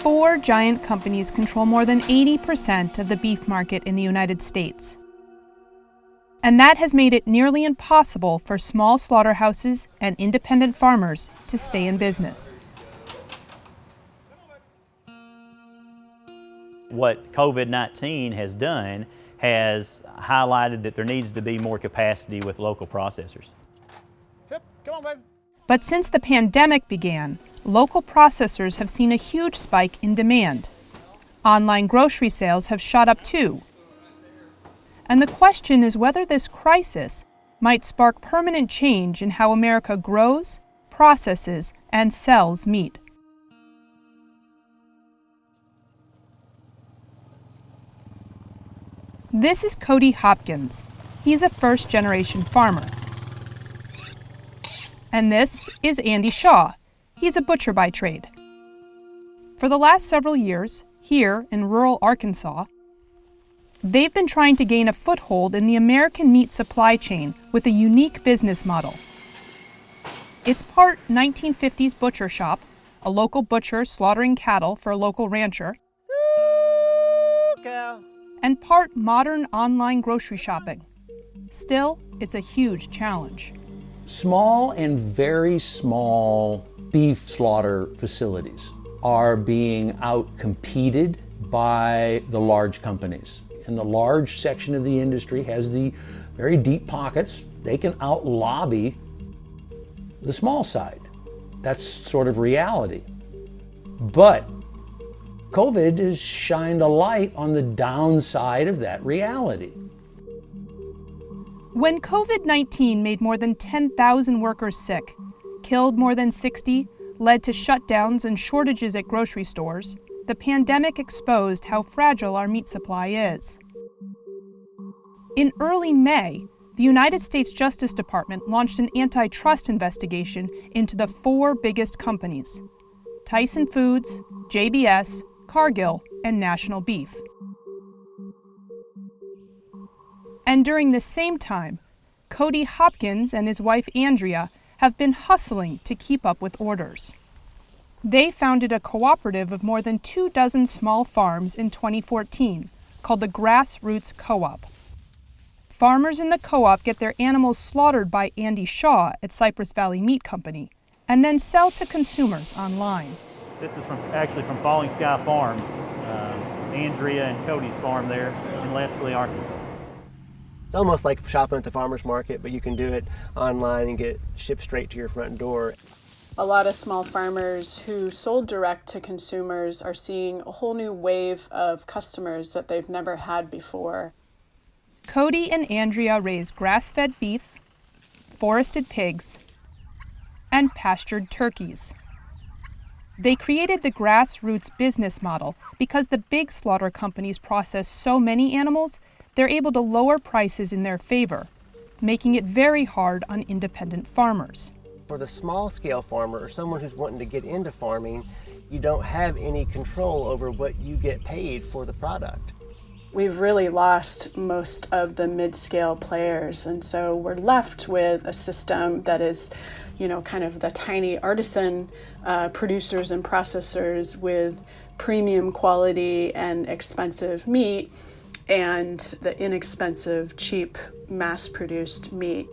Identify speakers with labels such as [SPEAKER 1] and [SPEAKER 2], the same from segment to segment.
[SPEAKER 1] 4 giant companies control more than 80% of the beef market in the United States. And that has made it nearly impossible for small slaughterhouses and independent farmers to stay in business.
[SPEAKER 2] What COVID-19 has done has highlighted that there needs to be more capacity with local processors.
[SPEAKER 3] Yep, come on, babe.
[SPEAKER 1] But since the pandemic began, local processors have seen a huge spike in demand. Online grocery sales have shot up too. And the question is whether this crisis might spark permanent change in how America grows, processes, and sells meat. This is Cody Hopkins. He's a first-generation farmer. And this is Andy Shaw. He's a butcher by trade. For the last several years, here in rural Arkansas, they've been trying to gain a foothold in the American meat supply chain with a unique business model. It's part 1950s butcher shop, a local butcher slaughtering cattle for a local rancher, and part modern online grocery shopping. Still, it's a huge challenge.
[SPEAKER 4] Small and very small beef slaughter facilities are being out-competed by the large companies. And the large section of the industry has the very deep pockets. They can out-lobby the small side. That's sort of reality. But COVID has shined a light on the downside of that reality.
[SPEAKER 1] When COVID-19 made more than 10,000 workers sick, killed more than 60, led to shutdowns and shortages at grocery stores, the pandemic exposed how fragile our meat supply is. In early May, the United States Justice Department launched an antitrust investigation into the 4 biggest companies: Tyson Foods, JBS, Cargill, and National Beef. And during the same time, Cody Hopkins and his wife Andrea have been hustling to keep up with orders. They founded a cooperative of more than 24 small farms in 2014 called the Grassroots Co-op. Farmers in the co-op get their animals slaughtered by Andy Shaw at Cypress Valley Meat Company and then sell to consumers online.
[SPEAKER 2] This is actually from Falling Sky Farm, Andrea and Cody's farm there in Leslie, Arkansas.
[SPEAKER 3] It's almost like shopping at the farmer's market, but you can do it online and get shipped straight to your front door.
[SPEAKER 5] A lot of small farmers who sold direct to consumers are seeing a whole new wave of customers that they've never had before.
[SPEAKER 1] Cody and Andrea raise grass-fed beef, forested pigs, and pastured turkeys. They created the Grassroots business model because the big slaughter companies process so many animals, they're able to lower prices in their favor, making it very hard on independent farmers.
[SPEAKER 3] For the small-scale farmer or someone who's wanting to get into farming, you don't have any control over what you get paid for the product.
[SPEAKER 5] We've really lost most of the mid-scale players, and so we're left with a system that is, kind of the tiny artisan producers and processors with premium quality and expensive meat, and the inexpensive, cheap, mass-produced meat.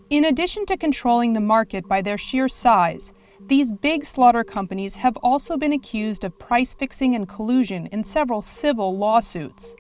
[SPEAKER 1] In addition to controlling the market by their sheer size, these big slaughter companies have also been accused of price fixing and collusion in several civil lawsuits.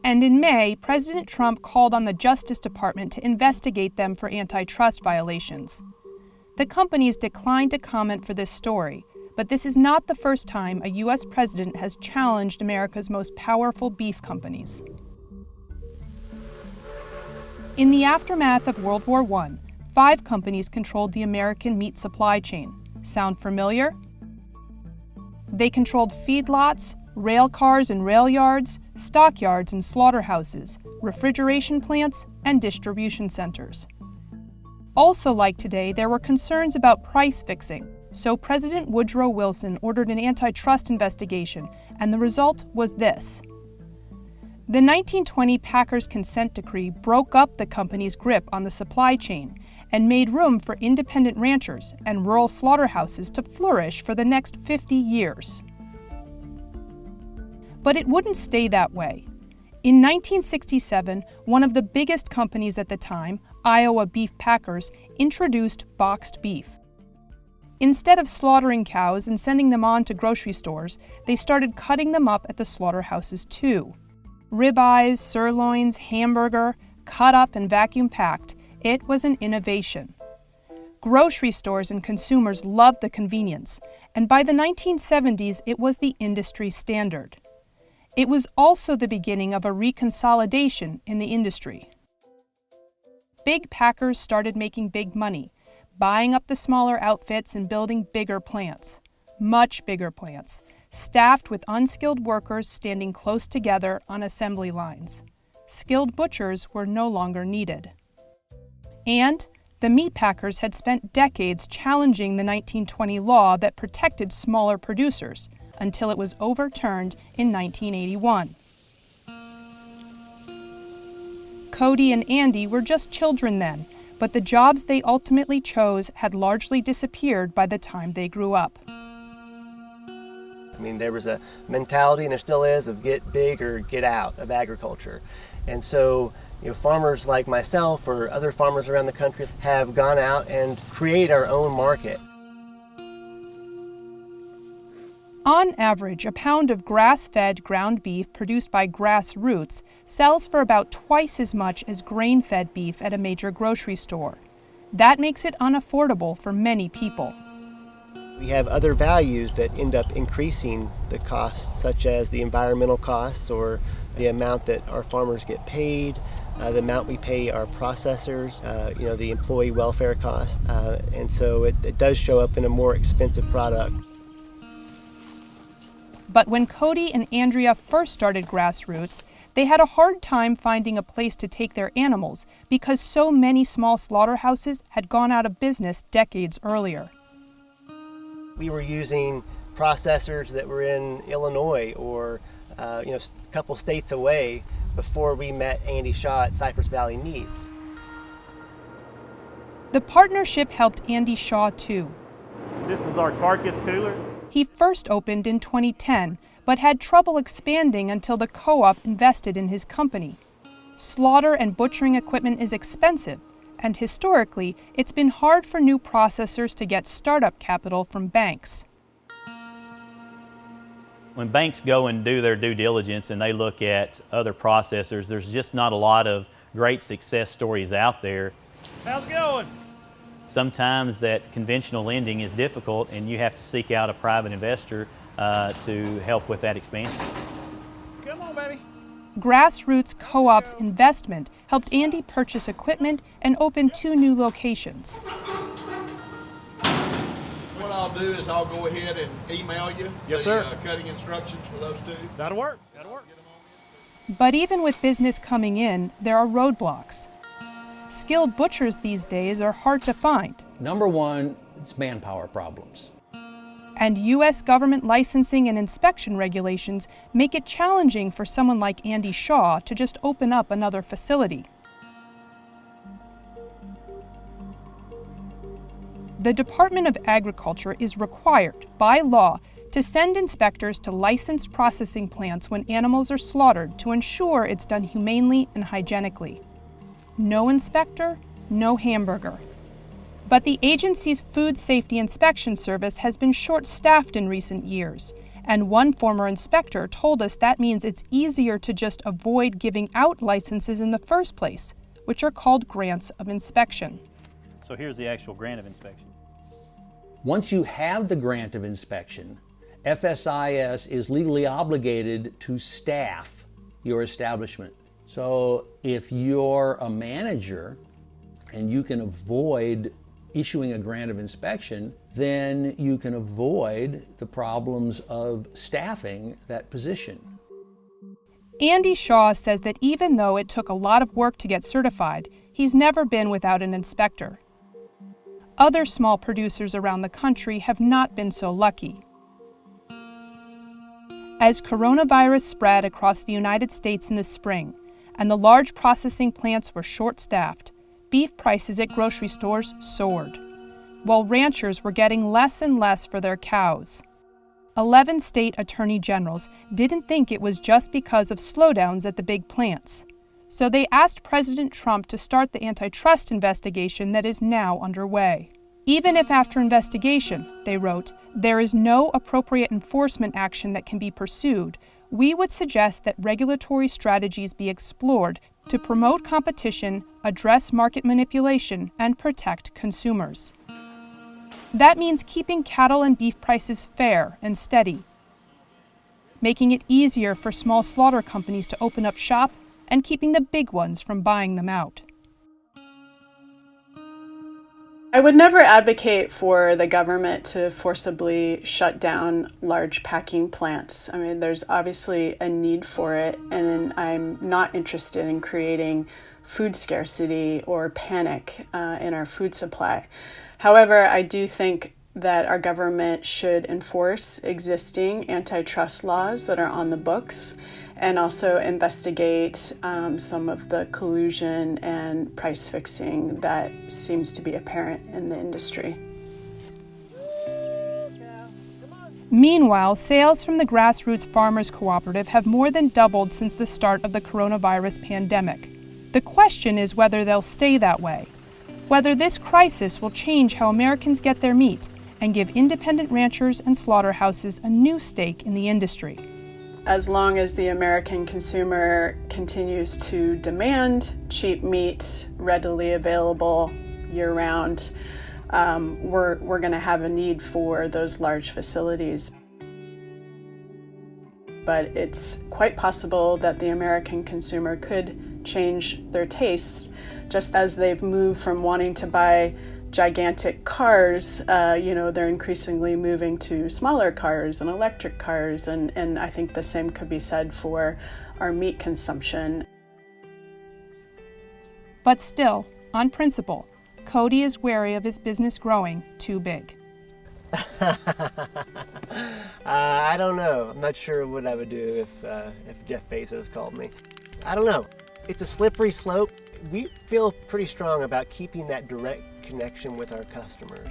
[SPEAKER 1] And in May, President Trump called on the Justice Department to investigate them for antitrust violations. The companies declined to comment for this story, but this is not the first time a U.S. president has challenged America's most powerful beef companies. In the aftermath of World War I, 5 companies controlled the American meat supply chain. Sound familiar? They controlled feedlots, rail cars and rail yards, stockyards and slaughterhouses, refrigeration plants, and distribution centers. Also like today, there were concerns about price fixing, so President Woodrow Wilson ordered an antitrust investigation, and the result was this. The 1920 Packers Consent Decree broke up the company's grip on the supply chain and made room for independent ranchers and rural slaughterhouses to flourish for the next 50 years. But it wouldn't stay that way. In 1967, one of the biggest companies at the time, Iowa Beef Packers, introduced boxed beef. Instead of slaughtering cows and sending them on to grocery stores, they started cutting them up at the slaughterhouses too. Ribeyes, sirloins, hamburger, cut up and vacuum packed. It was an innovation. Grocery stores and consumers loved the convenience, and by the 1970s, it was the industry standard. It was also the beginning of a reconsolidation in the industry. Big packers started making big money, buying up the smaller outfits and building bigger plants, much bigger plants, staffed with unskilled workers standing close together on assembly lines. Skilled butchers were no longer needed. And the meat packers had spent decades challenging the 1920 law that protected smaller producers until it was overturned in 1981. Cody and Andy were just children then, but the jobs they ultimately chose had largely disappeared by the time they grew up.
[SPEAKER 3] I mean, there was a mentality, and there still is, of get big or get out of agriculture. And so, farmers like myself or other farmers around the country have gone out and create our own market.
[SPEAKER 1] On average, a pound of grass-fed ground beef produced by Grassroots sells for about twice as much as grain-fed beef at a major grocery store. That makes it unaffordable for many people.
[SPEAKER 3] We have other values that end up increasing the costs, such as the environmental costs or the amount that our farmers get paid, the amount we pay our processors, the employee welfare costs, and so it does show up in a more expensive product.
[SPEAKER 1] But when Cody and Andrea first started Grassroots, they had a hard time finding a place to take their animals because so many small slaughterhouses had gone out of business decades earlier.
[SPEAKER 3] We were using processors that were in Illinois or a couple states away before we met Andy Shaw at Cypress Valley Meats.
[SPEAKER 1] The partnership helped Andy Shaw too.
[SPEAKER 2] This is our carcass cooler.
[SPEAKER 1] He first opened in 2010, but had trouble expanding until the co-op invested in his company. Slaughter and butchering equipment is expensive, and historically, it's been hard for new processors to get startup capital from banks.
[SPEAKER 2] When banks go and do their due diligence and they look at other processors, there's just not a lot of great success stories out there. How's it going? Sometimes that conventional lending is difficult and you have to seek out a private investor to help with that expansion.
[SPEAKER 6] Come on, baby.
[SPEAKER 1] Grassroots Co-op's investment helped Andy purchase equipment and open 2 new locations.
[SPEAKER 6] What I'll do is I'll go ahead and email you the cutting instructions for those 2.
[SPEAKER 7] That'll work. That'll work.
[SPEAKER 1] But even with business coming in, there are roadblocks. Skilled butchers these days are hard to find.
[SPEAKER 4] Number one, it's manpower problems.
[SPEAKER 1] And U.S. government licensing and inspection regulations make it challenging for someone like Andy Shaw to just open up another facility. The Department of Agriculture is required by law to send inspectors to licensed processing plants when animals are slaughtered to ensure it's done humanely and hygienically. No inspector, no hamburger. But the agency's Food Safety Inspection Service has been short-staffed in recent years, and one former inspector told us that means it's easier to just avoid giving out licenses in the first place, which are called grants of inspection.
[SPEAKER 2] So here's the actual grant of inspection.
[SPEAKER 4] Once you have the grant of inspection, FSIS is legally obligated to staff your establishment. So if you're a manager and you can avoid issuing a grant of inspection, then you can avoid the problems of staffing that position.
[SPEAKER 1] Andy Shaw says that even though it took a lot of work to get certified, he's never been without an inspector. Other small producers around the country have not been so lucky. As coronavirus spread across the United States in the spring, and the large processing plants were short-staffed, beef prices at grocery stores soared, while ranchers were getting less and less for their cows. 11 state attorney generals didn't think it was just because of slowdowns at the big plants. So they asked President Trump to start the antitrust investigation that is now underway. Even if after investigation, they wrote, there is no appropriate enforcement action that can be pursued, we would suggest that regulatory strategies be explored to promote competition, address market manipulation, and protect consumers. That means keeping cattle and beef prices fair and steady, making it easier for small slaughter companies to open up shop, and keeping the big ones from buying them out.
[SPEAKER 5] I would never advocate for the government to forcibly shut down large packing plants. I mean, there's obviously a need for it, and I'm not interested in creating food scarcity or panic in our food supply. However, I do think that our government should enforce existing antitrust laws that are on the books and also investigate some of the collusion and price fixing that seems to be apparent in the industry.
[SPEAKER 1] Meanwhile, sales from the Grassroots Farmers Cooperative have more than doubled since the start of the coronavirus pandemic. The question is whether they'll stay that way, whether this crisis will change how Americans get their meat and give independent ranchers and slaughterhouses a new stake in the industry.
[SPEAKER 5] As long as the American consumer continues to demand cheap meat, readily available year-round, we're going to have a need for those large facilities. But it's quite possible that the American consumer could change their tastes, just as they've moved from wanting to buy gigantic cars, they're increasingly moving to smaller cars and electric cars, and I think the same could be said for our meat consumption.
[SPEAKER 1] But still, on principle, Cody is wary of his business growing too big.
[SPEAKER 3] I don't know. I'm not sure what I would do if Jeff Bezos called me. I don't know. It's a slippery slope. We feel pretty strong about keeping that direct connection with our customers.